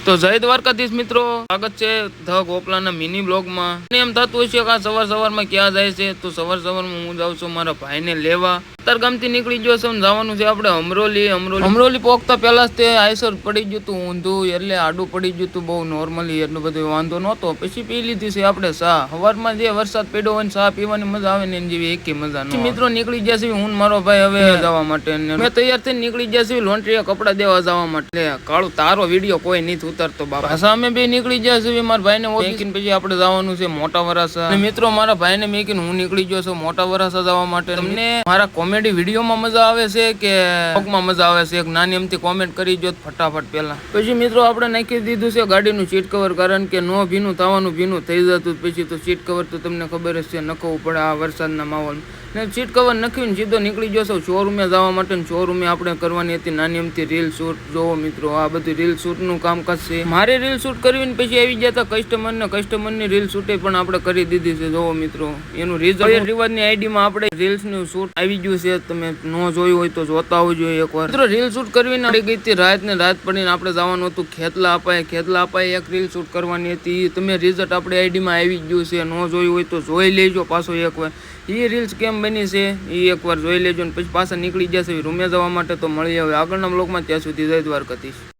તો જય દ્વારકાધીશ મિત્રો, સ્વાગત છે ધ ગોપલાના મિની બ્લોગમાં. એમ થતું હોય છે કે આ સવારમાં ક્યાં જાય છે, તો સવારમાં હું જાઉં છું મારા ભાઈને લેવા. ગામથી નીકળી ગયો છે, જવાનું છે આપણે અમરોલી પહોંચતા પહેલા તે આઈસર પડી ગયું હતું ઊંધું, એટલે આડું પડી ગયું હતું બહુ નોર્મલી, એટલું બધું વાંધો નહોતો. પછી પી લીધી છે આપણે ચા. સવારમાં જે વરસાદ પડ્યો હોય ચા પીવાની મજા આવે ને એની જેવી એકે મજા નહીં. મિત્રો નીકળી ગયા છે હું મારો ભાઈ હવે જવા માટે. મેં તૈયાર થઈને નીકળી ગયા છે લોન્ડ્રીએ કપડા દેવા જવા માટે. કાળું તારો વિડીયો કોઈ નહીં ઉતરતો બાપા. સામે બે નીકળી ગયા છે મારા ભાઈને મેકીને, પછી આપણે જવાનું છે મોટા વરાસા. મિત્રો મારા ભાઈને મેકીને હું નીકળી ગયો છું મોટા વરાસા જવા માટે. તમને મારા કોમેડી વિડીયોમાં મજા આવે છે કે બ્લોગમાં મજા આવે છે, એક નાની એમથી કોમેન્ટ કરી જો ફટાફટ પહેલા. પછી મિત્રો આપણે નાખી દીધું છે ગાડીનું સીટ કવર, કારણ કે નો ભીનું થવાનું ભીનું થઈ જતું. પછી તો સીટ કવર તો તમને ખબર જ છે નખવું પડે આ વરસાદના માહોલ. ને સીટ કવર નખીને સીધો નીકળી ગયો છું શોરૂમે જવા માટે. શોરૂમે આપણે કરવાની હતી નાની એમથી રીલ શૂટ. જોવો મિત્રો આ બધું રીલ શૂટનું કામકાજ છે. મારે રીલ શૂટ કરવીને પછી આવી ગયા હતા કસ્ટમરની રીલ શૂટે પણ આપણે કરી દીધી છે. જોવો મિત્રો એનું રિઝલ્ટ રિવાજની આઈડીમાં આપણે રીલ્સનું શૂટ આવી ગયું છે. તમે ન જોયું હોય તો જોતા આવજો એકવાર. મિત્રો રીલ શૂટ કરવીને આવી ગઈ હતી રાત પડીને આપણે જવાનું હતું ખેતલા અપાય એક રીલ શૂટ કરવાની હતી. તમે રિઝલ્ટ આપણે આઈડીમાં આવી ગયું છે. ન જોયું હોય તો જોઈ લેજો પાછો એકવાર. એ રીલ્સ કેમ બની છે એ એકવાર જોઈ લેજો ને પછી પાછા નીકળી જશે રૂમે જવા માટે. તો મળી આવે આગળના બ્લોગમાં, ત્યાં સુધી જય દ્વારકાધીશ.